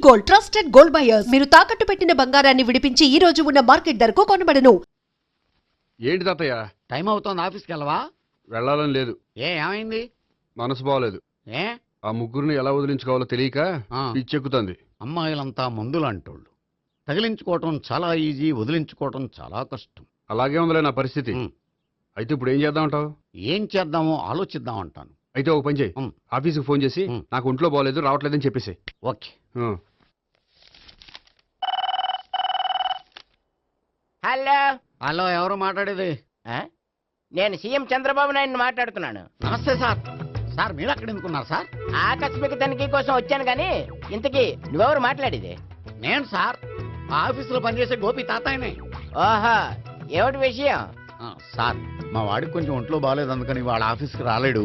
Gold, trusted gold buyers. మీరు తాకట్టు పెట్టిన బంగారాన్ని విడిపించి ఈ రోజు ఉన్న మార్కెట్ ధరకు కొనబడను. ఏంటి తాతయ్య? టైం అవుతోంది, ఆఫీస్కి వెళ్ళవా? వెళ్ళాలని లేదు. ఏమైంది? మనసు బాగోలేదు. ఏ ఆ ముగ్గురిని ఎలా వదిలించుకోవాలో తెలియక పిచ్చెక్కుతుంది. అమ్మాయిలంతా మందులు అంటోళ్ళు. తగిలించుకోవటం చాలా ఈజీ, వదిలించుకోవటం చాలా కష్టం. అలాగే ఉందిలే నా పరిస్థితి. అయితే ఇప్పుడు ఏం చేద్దామంటావు? ఏం చేద్దామో ఆలోచిద్దాం అంటాను. అయితే ఒక పని చేయి, ఆఫీస్కి ఫోన్ చేసి నాకు ఒంట్లో బాగోలేదు, రావట్లేదని చెప్పేసి. ఓకే. హలో హలో, ఎవరు మాట్లాడేది? నేను సీఎం చంద్రబాబు నాయుడు మాట్లాడుతున్నాను. నమస్తే సార్. సార్ మీరు అక్కడ ఎందుకున్నారు సార్? ఆకస్మిక తనిఖీ కోసం వచ్చాను కానీ ఇంతకీ నువ్వెవరు మాట్లాడేది? నేను సార్, ఆ ఆఫీసులో పనిచేసే గోపి తాతాయనే. ఓహో, ఏమిటి విషయం? సార్, మా వాడికి కొంచెం ఒంట్లో బాగాలేదు, అందుకని వాళ్ళ ఆఫీస్కి రాలేడు.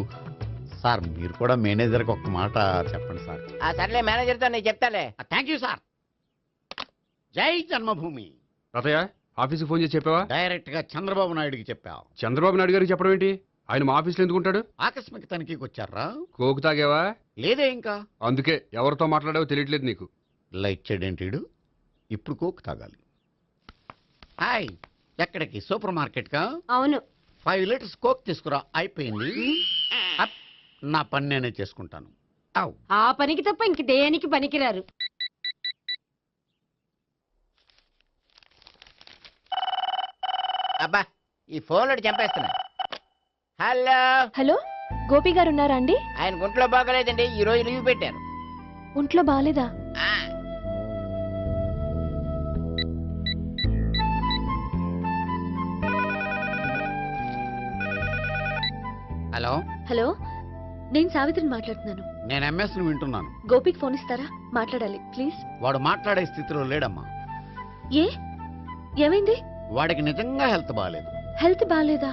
సార్ మీరు కూడా మేనేజర్కి ఒక్క మాట చెప్పండి సార్. సర్లే, మేనేజర్తో నేను చెప్తాలే. Thank you sir. జై జన్మభూమి. తాతయ్య ఆఫీస్కి ఫోన్ చేసి చెప్పావా? డైరెక్ట్ గా చంద్రబాబు నాయుడుకి చెప్పావు. చంద్రబాబు నాయుడు గారికి చెప్పడం ఏంటి? ఆయన మా ఆఫీస్లో ఎందుకుంటాడు? ఆకస్మిక తనిఖీకి వచ్చారా? కోకు తాగేవా? లేదే ఇంకా. అందుకే ఎవరితో మాట్లాడావో తెలియట్లేదు నీకు. లైట్ చేయడేంటిడు? ఇప్పుడు కోక్ తాగాలి. హాయ్, ఎక్కడికి? సూపర్ మార్కెట్ కా? అవును. 5 లీటర్స్ కోక్ తీసుకురా. అయిపోయింది. అప్, నా పని నేనే చేసుకుంటాను. ఆ పనికి తప్ప ఇంక దేనికి పనికిరారు. అబ్బా, ఈ ఫోన్లో చంపేస్తున్నా. హలో హలో, గోపి గారు ఉన్నారా అండి? ఆయన గుంట్లో బాగలేదండి, ఈ రోజు లీవ్ పెట్టారు. ఒంట్లో బాగాలేదా? హలో హలో, నేను సావిత్రిని మాట్లాడుతున్నాను. నేను ఎంఎస్ ను వింటున్నాను. గోపికి ఫోన్ ఇస్తారా? మాట్లాడాలి ప్లీజ్. వాడు మాట్లాడే స్థితిలో లేడమ్మా. ఏ, ఏమైంది? వాడికి నిజంగా హెల్త్ బాగాలేదు. హెల్త్ బాగాలేదా?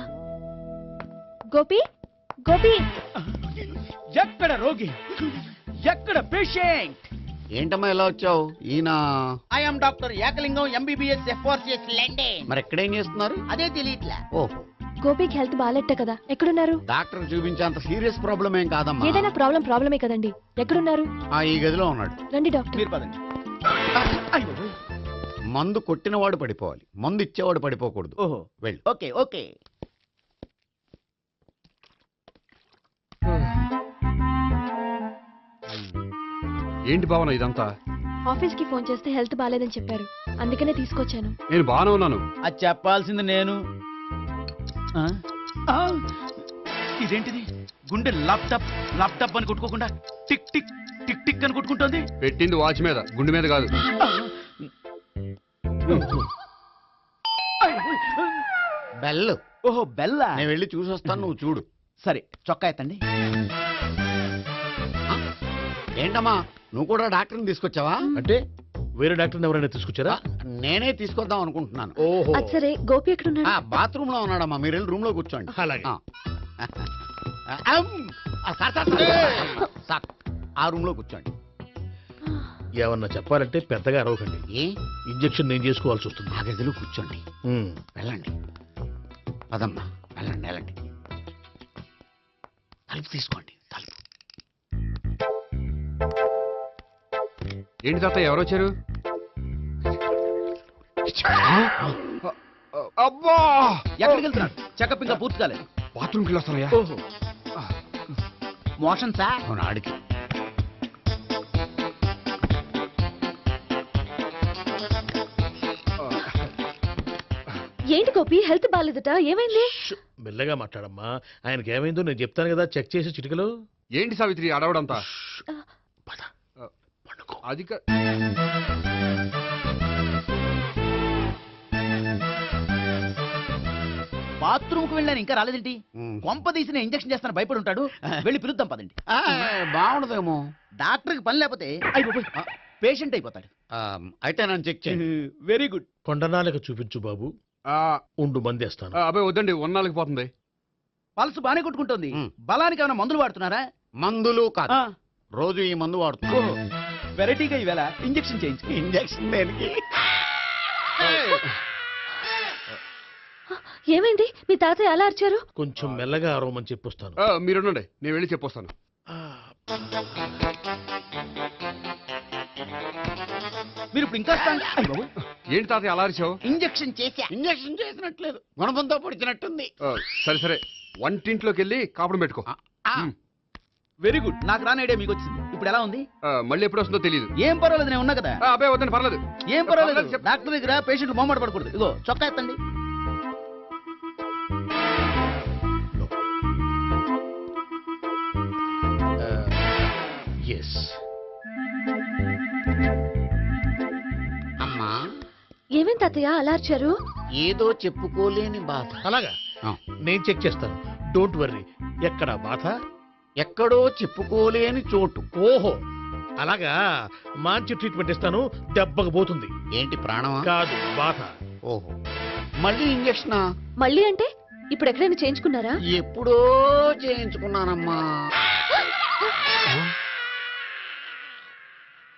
గోపి, గోపి. ఎక్కడ రోగి, ఎక్కడ పేషెంట్? ఏంటమ్మా ఎలా వచ్చావు? ఈయన I'm doctor Ekalingam, MBBS, FRCS London. మరి ఎక్కడేం చేస్తున్నారు? అదే తెలియట్లే. ఓహో, గోపికి హెల్త్ బాగాలెట్ట కదా, ఎక్కడున్నారు? డాక్టర్ చూపించేంత సీరియస్ ప్రాబ్లం ఏం కాదమ్మా. ఏదైనా ప్రాబ్లమే కదండి. ఎక్కడున్నారు? ఈ గదిలో ఉన్నాడు. రండి డాక్టర్. మీరు పదండి. మందు కొట్టినవాడు పడిపోవాలి, మందు ఇచ్చేవాడు పడిపోకూడదు. ఓహో, వెళ్ళు. Okay okay. ఏంటి భావన ఇదంతా? ఆఫీస్ కి ఫోన్ చేస్తే హెల్త్ బాగాలేదని చెప్పారు, అందుకనే తీసుకొచ్చాను. నేను బాగానే ఉన్నాను. అది చెప్పాల్సింది నేను. ఇదేంటిది? గుండె లాప్టాప్ లాప్టాప్ అని కొట్టుకోకుండా టిక్ టిక్ టిక్ టిక్ అని కొట్టుకుంటోంది. పెట్టింది వాచ్ మీద, గుండె మీద కాదు. బెల్. ఓహో, బెల్లా. నేను వెళ్ళి చూసొస్తాను, నువ్వు చూడు. సరే, చొక్కా ఎత్తండి. ఏంటమ్మా, నువ్వు కూడా డాక్టర్ని తీసుకొచ్చావా? అంటే వేరే డాక్టర్ని ఎవరైనా తీసుకొచ్చారా? నేనే తీసుకొద్దాం అనుకుంటున్నాను. ఓహో, అది సరే, గోపి ఎక్కడున్నాడు? బాత్రూమ్ లో ఉన్నాడమ్మా, మీరు వెళ్ళి రూమ్ లో కూర్చోండి. అలాగే. సార్, ఆ రూమ్ లో కూర్చోండి. ఏమన్నా చెప్పాలంటే పెద్దగా అరవకండి. ఏ ఇంజెక్షన్ నేను చేసుకోవాల్సి వస్తుంది. ఆ గదిలో కూర్చోండి. వెళ్ళండి, పదమ్మా, వెళ్ళండి వెళ్ళండి. తలుపు తీసుకోండి, తలుపు. ఏంటి తాతయ్య ఎవరు వచ్చారు? అబ్బా, ఎక్కడికి వెళ్తున్నాడు? చెకప్ ఇంకా పూర్తి కాలేదు. బాత్రూమ్కి వెళ్ళొస్తానయ్యా. ఓహో, మోషన్ సార్. అవును, ఆడికి. ఏంటి గోపి, హెల్త్ బాగాలేదట, ఏమైంది? మెల్లగా మాట్లాడమ్మా, ఆయనకి ఏమైందో నేను చెప్తాను కదా, చెక్ చేసి చిటికలో. ఏంటి సావిత్రి అడవడంతా? అది బాత్రూమ్ కు వెళ్ళాను, ఇంకా రాలేదేంటి? కొంప తీసిన ఇంజక్షన్ చేస్తాను భయపడి ఉంటాడు. వెళ్ళి పిలుద్దాం పదండి. బాగుండదేమో. డాక్టర్ కి పని లేకపోతే పేషెంట్ అయిపోతాడు. అయితే నన్ను చెక్ చేయండి. Very good. కొండనాలకు చూపించు బాబు. ఉండు, మందేస్తాను. అబ్బాయి వద్దండి, ఉన్నాళ్ళకి పోతుంది. పల్స్ బానే కొట్టుకుంటుంది. బలానికి ఏమైనా మందులు వాడుతున్నారా? మందులు కాదు, రోజు ఈ మందు వాడుతున్నా. వెరైటీగా ఈవేళ ఇంజక్షన్ చేయించు. ఇంజక్షన్ దేనికి? ఏమైంది? మీ తాతయ్య అలా అరిచారు? కొంచెం మెల్లగా అరవమని చెప్పొస్తాను. మీరుండండి, నేను వెళ్ళి చెప్పొస్తాను. మీరు ఇప్పుడు ఇంకా ఏంటి తాతయ్య అలా అరిచావు? ఇంజెక్షన్ చేశా. ఇంజక్షన్ చేసినట్లేదు, గుణపంతో పొడిచినట్టుంది. సరే సరే, వంటింట్లోకి వెళ్ళి కాపురం పెట్టుకో. ఆ, వెరీ గుడ్. నాకు రాని ఐడియా మీకు వచ్చింది. ఇప్పుడు ఎలా ఉంది? మళ్ళీ ఎప్పుడు వస్తుందో తెలియదు. ఏం పర్వాలేదు, నేను ఉన్నా కదా. అబ్బాయి వద్దని పర్లేదు. ఏం పర్వాలేదు. పర్లేదు, చెప్పు. డాక్టర్ దగ్గర పేషెంట్లు మొహమాట పడకూడదు. ఇగో చొక్కా ఎత్తండి. ఎస్. అమ్మా ఏమేం తాతయ్య అలా అరిచారు? ఏదో చెప్పుకోలేని బాధ. అలాగా, ఆ, నేను చెక్ చేస్తాను. Don't worry. ఎక్కడ బాధ? ఎక్కడో చెప్పుకోలేని చోటు. ఓహో, అలాగా. మంచి ట్రీట్మెంట్ ఇస్తాను, దెబ్బకు పోతుంది. ఏంటి ప్రాణమా? కాదు, బాధ. ఓహో, మళ్ళీ ఇంజక్షనా? మళ్ళీ అంటే ఇప్పుడు ఎక్కడైనా చేయించుకున్నారా? ఎప్పుడో చేయించుకున్నానమ్మా.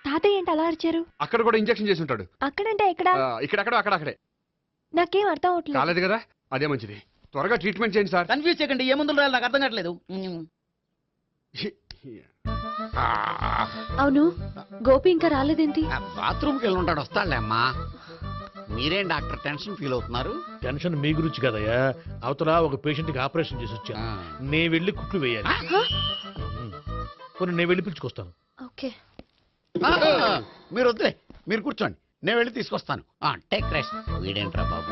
తాతయ్య ఏంటి అలా అరిచారు? అక్కడ కూడా ఇంజెక్షన్ చేసి ఉంటాడు. అక్కడంటే ఎక్కడ? ఇక్కడక్కడ అక్కడే. నాకేం అర్థం అవట్లేదు. కాలేదు కదా, అదే మంచిది. త్వరగా ట్రీట్మెంట్ చేయండి సార్. కన్ఫ్యూజ్ చేయకండి. ఏ మందులు రాయాలి నాకు అర్థం కావట్లేదు. అవును, గోపి ఇంకా రాలేదేంటి? బాత్రూమ్కి వెళ్ళి ఉంటాడు, వస్తాడులే అమ్మా. మీరేం డాక్టర్ టెన్షన్ ఫీల్ అవుతున్నారు? టెన్షన్ మీ గురించి కదయ్యా. అవతల ఒక పేషెంట్ కి ఆపరేషన్ చేసి వచ్చాను. నేను వెళ్ళి కుట్లు వేయాలి. కొన్ని నేను వెళ్ళి పిలుచుకొస్తాను. ఓకే. మీరు వద్దులే, మీరు కూర్చోండి, నేను వెళ్ళి తీసుకొస్తాను. Take rest. వీడేంట్రా బాబు?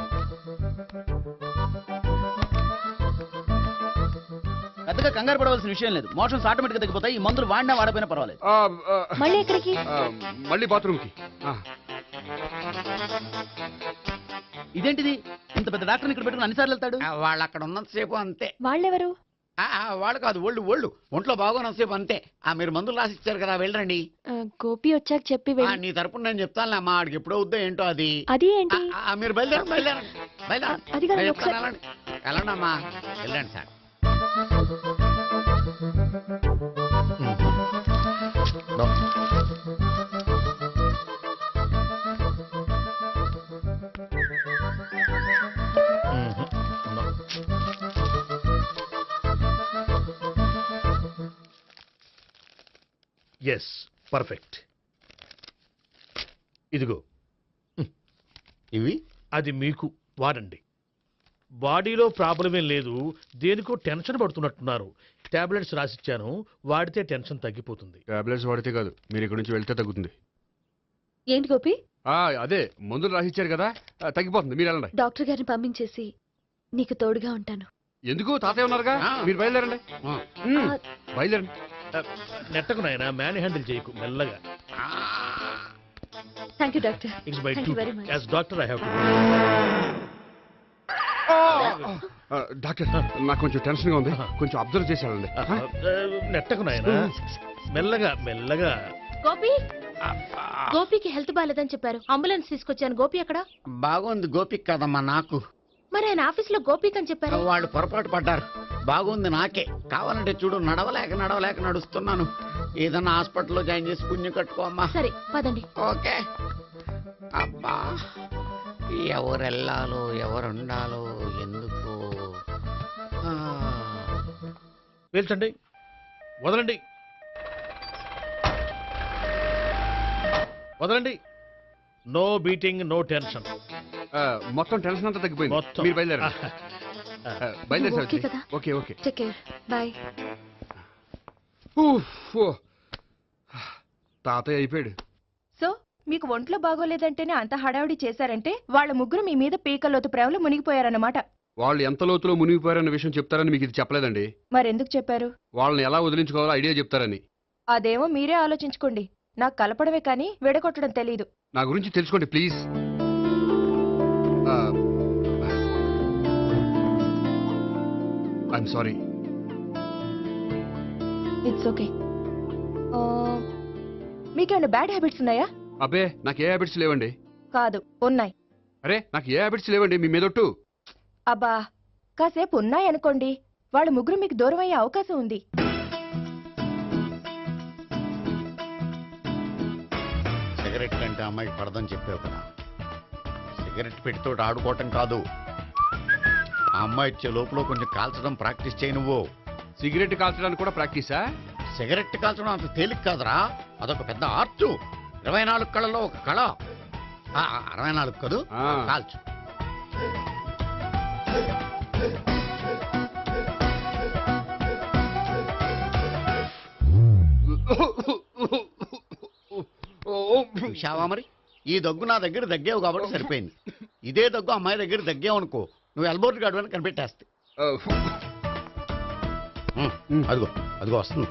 పెద్దగా కంగారు పడవలసిన విషయం లేదు. మోషన్స్ ఆటోమేటిక్ గా తగ్గిపోతాయి. ఈ మందులు వాడినా వాడపోయినా పర్వాలేదు. మళ్ళీ ఎక్కడికి? మళ్ళీ బాత్రూమ్కి. ఇదేంటిది? ఇంత పెద్ద డాక్టర్ ఇక్కడ పెట్టుకుని అన్నిసార్లు వెళ్తాడు. వాళ్ళు అక్కడ ఉన్నంతసేపు అంతే. వాళ్ళెవరు? వాళ్ళు కాదు, ఒళ్ళు ఒంట్లో బాగోనంతసేపు అంతే. మీరు మందులు రాసి ఇచ్చారు కదా, వెళ్ళండి. గోపి వచ్చాక చెప్పి వెళ్ళి. నీ తరపున నేను చెప్తానులే అమ్మా, ఆడికి ఎప్పుడో వద్దో ఏంటో అది. అది ఏంటి? మీరు బయలుదేరండి. అది కాదు, నేను ఒకసారి- చెప్తాను, వెళ్ళండి అమ్మా, వెళ్ళండి సార్. Yes, perfect. ఇదిగో, ఇవి అది మీకు వాడండి. బాడీలో ప్రాబ్లం ఏం లేదు, దేనికో టెన్షన్ పడుతున్నట్టున్నారు. టాబ్లెట్స్ రాసిచ్చాను, వాడితే టెన్షన్ తగ్గిపోతుంది. టాబ్లెట్స్ వాడితే కాదు, మీరు ఇక్కడ నుంచి వెళ్తే తగ్గుతుంది. ఏంటి గోపి? అదే మందులు రాసిచ్చారు కదా, తగ్గిపోతుంది. మీరు వెళ్ళండి. డాక్టర్ గారిని పంపించేసి నీకు తోడుగా ఉంటాను. ఎందుకు? తాతయ్య ఉన్నారుగా, మీరు బయలుదేరండి. బయలుదేరండి. నెట్టకు నాయన, మ్యాన్ హ్యాండిల్ చేయకు, మెల్లగా. Thank you doctor. It's my Thank you very duty. much. As doctor I have to. Doctor, నాకు కొంచెం టెన్షన్ గా ఉంది, కొంచెం అబ్జర్వ్ చేశానండి. నెట్టకు నాయన, మెల్లగా మెల్లగా. గోపి, గోపికి హెల్త్ బాలేదని చెప్పారు. అంబులెన్స్ తీసుకొచ్చాను. గోపి అక్కడ? బాగుంది గోపిక్ కదమ్మా నాకు. మరి ఆయన ఆఫీస్ లో గోపిక్ అని చెప్పారు. వాళ్ళు పొరపాటు పడ్డారు. బాగుంది నాకే. కావాలంటే చూడు, నడవలేక నడుస్తున్నాను. ఏదన్నా హాస్పిటల్లో జాయిన్ చేసి పుణ్యం కట్టుకో అమ్మా. సరే పదండి. ఓకే. అబ్బా, ఎవరు వెళ్ళాలో ఎవరుండాలో ఎందుకు. పేల్చండి, వదలండి, వదలండి. No beating, no tension. మొత్తం టెన్షన్ అంతా తగ్గిపోయింది. మొత్తం. మీరు బయలుదేరండి. బయలుదేరి ఓకే కదా? Okay okay. Take care. Bye. తాతయ్య అయిపోయాడు. సో మీకు ఒంట్లో బాగోలేదంటేనే అంత హడావిడి చేశారంటే వాళ్ళ ముగ్గురు మీ మీద పీకలోతు ప్రేమలో మునిగిపోయారన్నమాట. వాళ్ళు ఎంత లోతులో మునిగిపోయారన్న విషయం చెప్తారని మీకు ఇది చెప్పలేదండి. మరెందుకు చెప్పారు? వాళ్ళని ఎలా వదిలించుకోవాలో ఐడియా చెప్తారని. అదేమో మీరే ఆలోచించుకోండి. నాకు కలపడమే కానీ విడగొట్టడం తెలీదు. నా గురించి తెలుసుకోండి please. I'm sorry. It's okay. మీకేమైనా బ్యాడ్ హ్యాబిట్స్ ఉన్నాయా? అబ్బే, నాకు ఏ హ్యాబిట్స్ లేవండి. కాదు, ఉన్నాయి. అరే, నాకు ఏ హ్యాబిట్స్ లేవండి, మీ మీదొట్టు. అబ్బా, కాసేపు ఉన్నాయనుకోండి, వాళ్ళ ముగ్గురు మీకు దూరం అయ్యే అవకాశం ఉంది. సిగరెట్ కంటే అమ్మాయికి పడదని చెప్పావు కదా. సిగరెట్ పెట్టితో ఆడుకోవటం కాదు, ఆ అమ్మాయి ఇచ్చే లోపల కొంచెం కాల్చడం ప్రాక్టీస్ చేయి నువ్వు. సిగరెట్ కాల్చడానికి కూడా ప్రాక్టీసా? సిగరెట్ కాల్చడం అంత తేలిక కాదురా, అదొక పెద్ద ఆర్ట్. 24 కళలో ఒక కళ. 64 కదూ? ఆ. కాల్చు. చూశావా మరి, ఈ దగ్గు నా దగ్గర దగ్గేవు కాబట్టి సరిపోయింది. ఇదే దగ్గు అమ్మాయి దగ్గర దగ్గేవు అనుకో, నువ్వు ఎల్బోర్డ్ గార్డు అని కనిపెట్టేస్తే. అదిగో అదిగో వస్తుంది.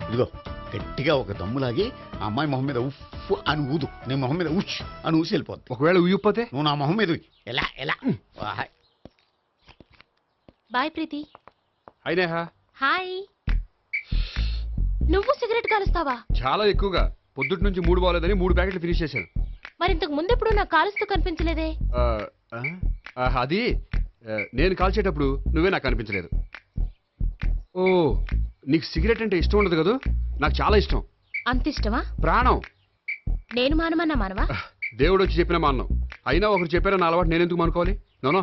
ఇదిగో గట్టిగా ఒక దమ్ములాగి ఆ అమ్మాయి మొహం మీద ఉఫ్ అని ఊదు, నీ మొహం మీద ఉష్ అని ఊసి వెళ్ళిపోద్ది. ఒకవేళ ఉయ్యిపోతే నువ్వు నా మొహం మీద ఉయ్. ఎలా ఎలా బాయ్ ప్రీతి. అయినా హాయ్. నువ్వు సిగరెట్ కాలుస్తావా? చాలా ఎక్కువగా. పొద్దుటి నుంచి 3 బాగోలేదని 3 ప్యాకెట్లు ఫినిష్ చేశాను. మరి ఇంతకు ముందెప్పుడు నాకు కాలుస్తూ కనిపించలేదే? అది నేను కాల్చేటప్పుడు నువ్వే నాకు అనిపించలేదు. ఓ, నీకు సిగరెట్ అంటే ఇష్టం ఉండదు కదా? నాకు చాలా ఇష్టం. అంత ఇష్టమా? ప్రాణం. నేను మానమన్నా మానవా? దేవుడు వచ్చి చెప్పిన మానం. అయినా ఒకరు చెప్పారా నా అలవాటు నేను ఎందుకు మానుకోవాలి? నోనో.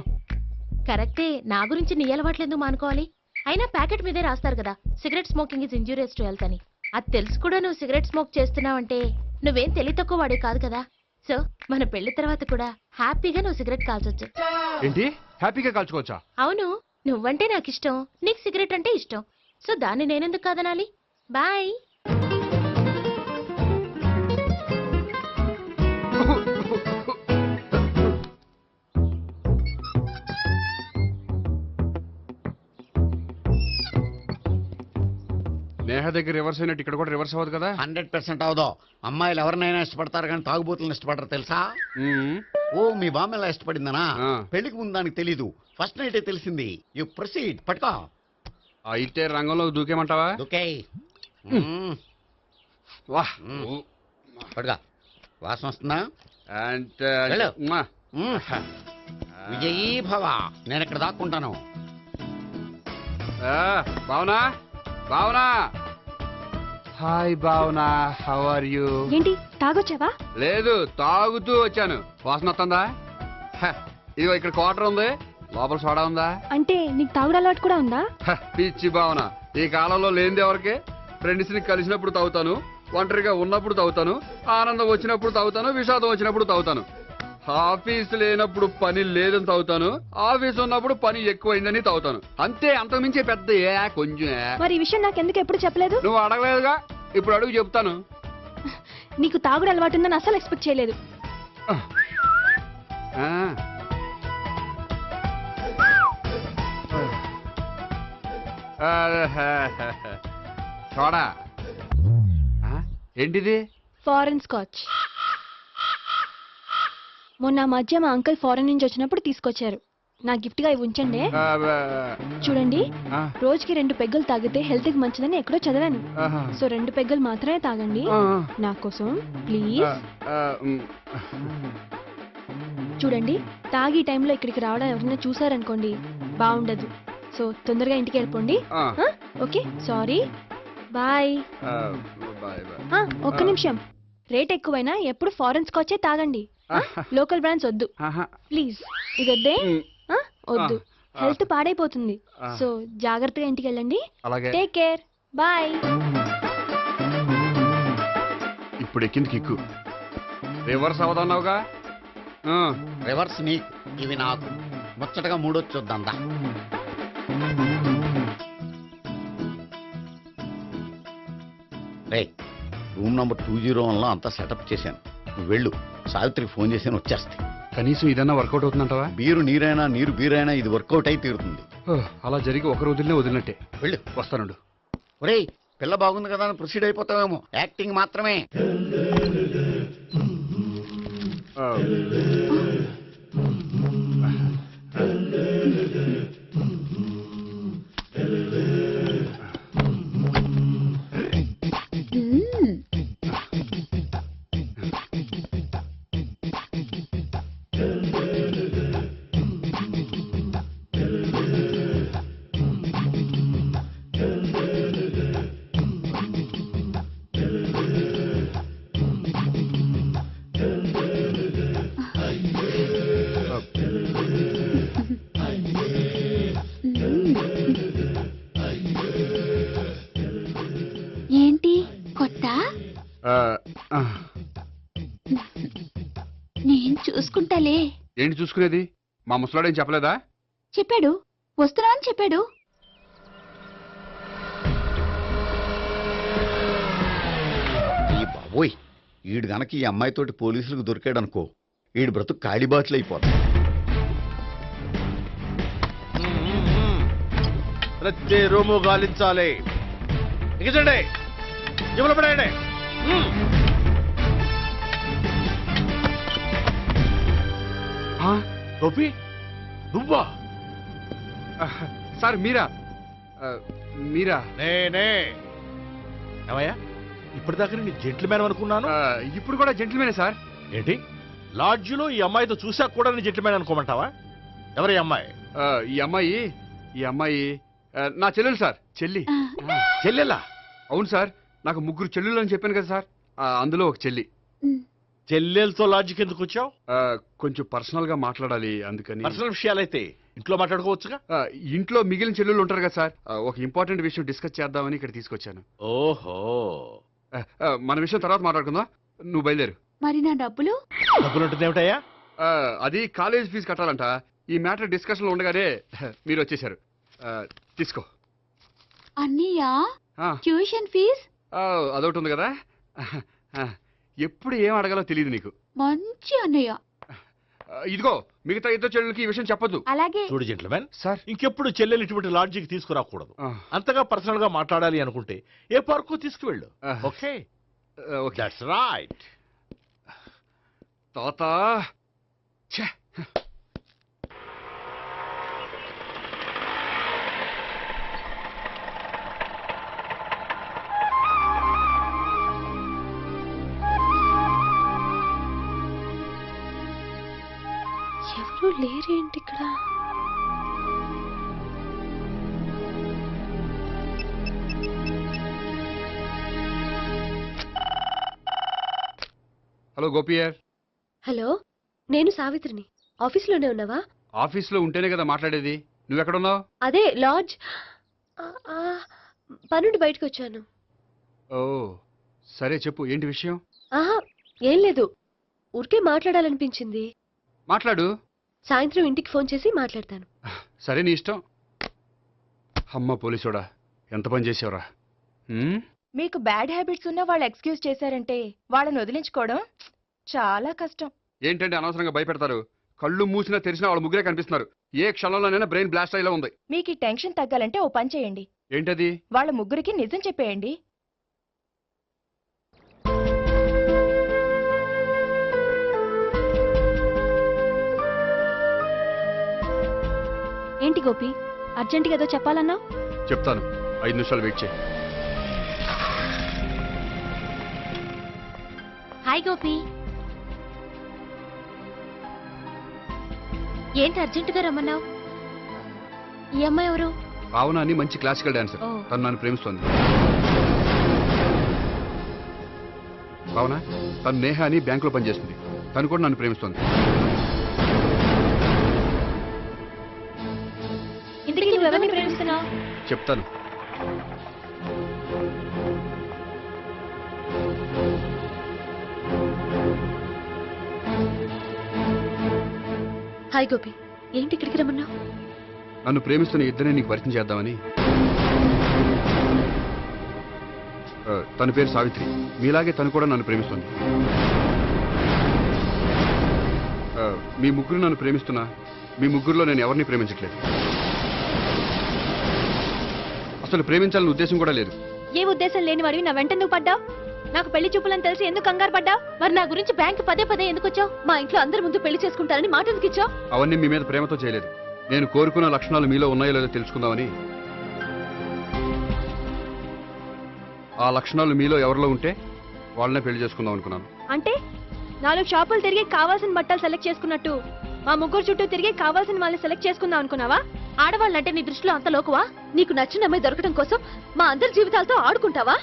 కరెక్టే, నా గురించి నీ అలవాట్లు ఎందుకు మానుకోవాలి? అయినా ప్యాకెట్ మీదే రాస్తారు కదా, cigarette smoking is injurious to health అని. అది తెలుసు కూడా నువ్వు సిగరెట్ స్మోక్ చేస్తున్నావంటే నువ్వేం తెలివి తక్కువ వాడే కాదు కదా. సో మన పెళ్లి తర్వాత కూడా హ్యాపీగా నువ్వు సిగరెట్ కాల్చొచ్చు. ఏంటి? హ్యాపీగా కాల్చుకోవచ్చా? అవును, నువ్వంటే నాకు ఇష్టం, నీకు సిగరెట్ అంటే ఇష్టం. సో దాన్ని నేనెందుకు కాదనాలి? బాయ్. నేహ దగ్గర రివర్స్ అయినట్టు ఇక్కడ కూడా రివర్స్ అవ్వదు కదా? 100% అవదో. అమ్మాయిలు ఎవరినైనా ఇష్టపడతారు కానీ తాగుబోతులను ఇష్టపడరు తెలుసా? ఓ, మీ బామ్మ ఎలా ఇష్టపడిందనా? పెళ్లికి ముందు దానికి తెలీదు, ఫస్ట్ నైటే తెలిసింది. You proceed. పట్టుకో. అయితే రంగంలో దూకేమంటావా? ఓకే. వాహ్, పట్టుకో. వాసన వస్తుందా? అంటే వెళ్ళు. విజయీ భవ. నేను ఇక్కడ దాక్కుంటాను. Bhavana, Bhavana. Hi Bhavana, how are you? ఏంటి తాగొచ్చావా? లేదు, తాగుతూ వచ్చాను. వాసన వస్తుందా? ఇదిగో ఇక్కడ క్వార్టర్ ఉంది, లోపల సోడా ఉందా? అంటే నీకు తాగుడు అలవాటు కూడా ఉందా? పిచ్చి భావన, ఈ కాలంలో లేనిది ఎవరికి? ఫ్రెండ్స్ ని కలిసినప్పుడు తాగుతాను, ఒంటరిగా ఉన్నప్పుడు తాగుతాను, ఆనందం వచ్చినప్పుడు తాగుతాను, విషాదం వచ్చినప్పుడు తాగుతాను. ఆఫీస్ లేనప్పుడు పని లేదని తాగుతాను, ఆఫీస్ ఉన్నప్పుడు పని ఎక్కువైందని తాగుతాను. అంతే, అంతకుమించే పెద్ద కొంచెం. మరి ఈ విషయం నాకు ఎందుకు ఎప్పుడు చెప్పలేదు? నువ్వు అడగలేదుగా, ఇప్పుడు అడుగు చెప్తాను. నీకు తాగుడు అలవాటు ఉందని అసలు ఎక్స్పెక్ట్ చేయలేదు. చూడా. ఏంటిది? Foreign scotch. మొన్న మధ్య మా అంకుల్ ఫారెన్ నుంచి వచ్చినప్పుడు తీసుకొచ్చారు. నా గిఫ్ట్ గా ఇవి ఉంచండి. చూడండి, రోజుకి 2 పెగ్గులు తాగితే హెల్త్ కి మంచిదని ఎక్కడో చదివాను. సో 2 పెగ్గులు మాత్రమే తాగండి నా కోసం ప్లీజ్. చూడండి, తాగి టైంలో ఇక్కడికి రావడం ఎవరైనా చూసారనుకోండి బాగుండదు. సో తొందరగా ఇంటికి వెళ్ళిపోండి. Okay, sorry, bye. ఒక్క నిమిషం, రేట్ ఎక్కువైనా ఎప్పుడు ఫారెన్ స్కాచే తాగండి, లోకల్ బ్రాండ్స్ వద్దు ప్లీజ్. ఇది వద్దే, వద్దు, హెల్త్ పాడైపోతుంది. సో జాగ్రత్తగా ఇంటికి వెళ్ళండి. Take care, bye. ఇప్పుడు ఎక్కింది కిక్కు. రివర్స్ అవదన్నావుగా? రివర్స్ నీకు, ఇవి నాకు. ముచ్చటగా 3 చూద్దాందా. రే, రూమ్ నంబర్ 201లో అంతా సెటప్ చేశాను. నువ్వు వెళ్ళు, సావిత్రికి ఫోన్ చేశాను, వచ్చేస్తే. కనీసం ఇదన్నా వర్కౌట్ అవుతుందంటావా? బీరు నీరైనా నీరు బీరైనా ఇది వర్కౌట్ అయి తీరుతుంది. అలా జరిగి ఒక రోజులనే వదిలినట్టే. వెళ్ళు. వస్తానుండు. ఒరేయ్, పిల్ల బాగుంది కదా అని ప్రొసీడ్ అయిపోతావేమో. యాక్టింగ్ మాత్రమే. నేను చూసుకుంటాలే. ఏంటి చూసుకునేది? మా ముసలాడేం చెప్పలేదా? చెప్పాడు, వస్తున్నా అని చెప్పాడు. ఈ బాబోయ్, ఈడు గనక ఈ అమ్మాయితోటి పోలీసులకు దొరికాడనుకో, ఈడు బ్రతుకు కాళీబాట్లు అయిపోతుంది. ప్రతి రూము గాలించాలి. ఎగచండి, జబ్బులు పడేయండి. గోపి, నువ్వా? సార్ మీరా? మీరా? నేనే. ఏమయ్యా, ఇప్పటిదాకా నేను జెంట్లమ్యాన్ అనుకున్నాను. ఇప్పుడు కూడా జెంటిల్మేనే సార్. ఏంటి, లాడ్జిలో ఈ అమ్మాయితో చూసాక కూడా నేను జెంట్లమ్యాన్ అనుకోమంటావా? ఎవరి అమ్మాయి? ఈ అమ్మాయి నా చెల్లెలు సార్. చెల్లెలా? అవును సార్, నాకు 3 చెల్లెలు అని చెప్పాను కదా సార్, అందులో ఒక చెల్లి. చెల్లెలతో లాడ్జికి ఎందుకు వచ్చావు? కొంచెం పర్సనల్ గా మాట్లాడాలి, అందుకని. పర్సనల్ విషయాలైతే ఇంట్లో మాట్లాడుకోవచ్చుగా. ఇంట్లో మిగిలిన చెల్లెలు ఉంటారు కదా సార్, ఒక ఇంపార్టెంట్ విషయం డిస్కస్ చేద్దామని ఇక్కడ తీసుకొచ్చాను. ఓహో, మన విషయం తర్వాత మాట్లాడుకుందాం, నువ్వు బయలుదేరు. మరి నా డబ్బులు? డబ్బులు ఉంటుంది ఏమిటయ్యా? అది కాలేజ్ ఫీజు కట్టాలంట. ఈ మ్యాటర్ డిస్కషన్ లో ఉండగానే మీరు వచ్చేసారు. తీసుకో. అన్నయ్యా, ఆ, ట్యూషన్ ఫీజ్? అదొకటి ఉంది కదా. ఎప్పుడు ఏం అడగాలో తెలియదు నీకు. మంచి అన్నయ్య. ఇదిగో, మిగతా 2 చెల్లెలకి ఈ విషయం చెప్పొద్దు. అలాగే. చూడు జెంట్లమెన్ సార్, ఇంకెప్పుడు చెల్లెలు ఇటువంటి లాడ్జికి తీసుకురాకూడదు. అంతగా పర్సనల్ గా మాట్లాడాలి అనుకుంటే ఏ పార్కు తీసుకువెళ్ళు. Okay, that's right. తాత, ఎవరు లేరేంటి ఇక్కడ? హలో గోపియర్. హలో, నేను సావిత్రిని. ఆఫీస్లోనే ఉన్నావా? ఆఫీస్లో ఉంటేనే కదా మాట్లాడేది. నువ్వెక్కడున్నావు? అదే లాడ్జ్. పనుండి బయటకు వచ్చాను. ఓ సరే, చెప్పు, ఏంటి విషయం? ఆహా, ఏం లేదు, ఊరికే మాట్లాడాలనిపించింది. మాట్లాడు. సాయంత్రం ఇంటికి ఫోన్ చేసి మాట్లాడతాను. సరే, నీ ఇష్టం. అమ్మ పోలీసోడా, ఎంత పని చేసేవరా. మీకు బ్యాడ్ హ్యాబిట్స్ ఉన్న వాళ్ళు ఎక్స్క్యూజ్ చేశారంటే వాళ్ళని వదిలించుకోవడం చాలా కష్టం. ఏంటంటే అనవసరంగా భయపెడతారు. కళ్ళు మూసినా తెరిచినా వాళ్ళ ముగ్గురే కనిపిస్తున్నారు. ఏ క్షణంలోనైనా బ్రెయిన్ బ్లాస్ట్ అయ్యేలా ఉంది. మీకు ఈ టెన్షన్ తగ్గాలంటే ఓ పని చేయండి. ఏంటది? వాళ్ళ ముగ్గురికి నిజం చెప్పేయండి. ఏంటి గోపి, అర్జెంటుగా ఏదో చెప్పాలన్నా? చెప్తాను, 5 నిమిషాలు వెయిట్ చేయి. హాయ్ గోపి. ఏంటి అర్జెంటుగా రమ్మన్నావు? ఈ అమ్మాయి ఎవరు? భావన అని మంచి క్లాసికల్ డాన్సర్. ఓ. తను నన్ను ప్రేమిస్తోంది. భావన, తను నేహ అని బ్యాంకులో పనిచేస్తుంది. తను కూడా నన్ను ప్రేమిస్తోంది. ఇంతకీ నువ్వెవరిని ప్రేమిస్తున్నావు? చెప్తాను. హాయ్ గోపి, ఏంటి ఇక్కడికి రమ్మన్నావు? నన్ను ప్రేమిస్తున్న ఇద్దరిని నీకు పరిచయం చేద్దామని. తన పేరు సావిత్రి. మీలాగే తను కూడా నన్ను ప్రేమిస్తుంది. మీ ముగ్గురు నన్ను ప్రేమిస్తున్నా, మీ ముగ్గురులో నేను ఎవరిని ప్రేమించట్లేదు. అసలు ప్రేమించాలని ఉద్దేశం కూడా లేదు. ఏ ఉద్దేశం లేని వాడివి నా వెంట నువ్వు పడ్డావు? నాకు పెళ్లి చూపులని తెలిసి ఎందుకు కంగారు పడ్డావు? మరి నా గురించి బ్యాంక్ పదే ఎందుకు వచ్చావు? మా ఇంట్లో అందరి ముందు పెళ్లి చేసుకుంటారని మాట ఎందుకు ఇచ్చావు? అవన్నీ మీ మీద ప్రేమతో చేయలేదు. నేను కోరుకున్న లక్షణాలు మీలో ఉన్నాయో లేదో తెలుసుకుందామని. ఆ లక్షణాలు మీలో ఎవరిలో ఉంటే వాళ్ళనే పెళ్లి చేసుకుందాం అనుకున్నాను. అంటే 4 షాపులు తిరిగి కావాల్సిన బట్టలు సెలెక్ట్ చేసుకున్నట్టు మా ముగ్గురు చుట్టూ తిరిగి కావాల్సిన వాళ్ళని సెలెక్ట్ చేసుకుందాం అనుకున్నావా? ఆడవాళ్ళంటే నీ దృష్టిలో అంత లోకువా? నీకు నచ్చిన అమ్మాయి దొరకడం కోసం మా అందరి జీవితాలతో ఆడుకుంటావా?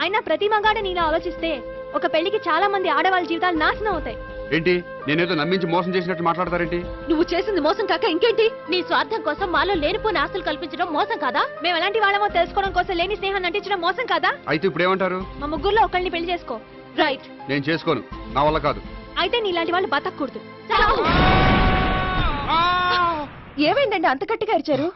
అయినా ప్రతి మగాడు నీలా ఆలోచిస్తే ఒక పెళ్లికి చాలా మంది ఆడవాళ్ళ జీవితాలు నాశనం అవుతాయి. ఏంటి నేనేదో నమ్మించి మోసం చేసినట్టు మాట్లాడతారేంటి? నువ్వు చేసింది మోసం కాక ఇంకేంటి? నీ స్వార్థం కోసం మాలో లేనిపోని ఆస్తులు కల్పించడం మోసం కాదా? మేము ఎలాంటి వాళ్ళమో తెలుసుకోవడం కోసం లేని స్నేహాన్ని నటించడం మోసం కాదా? అయితే ఇప్పుడు ఏమంటారు? మా ముగ్గురులో ఒకళ్ళని పెళ్లి చేసుకో. రైట్. నేను చేసుకోను, నా వల్ల కాదు. అయితే నీలాంటి వాళ్ళు బతకూడదు. ఏమైందండి అంత గట్టిగా అరిచారు?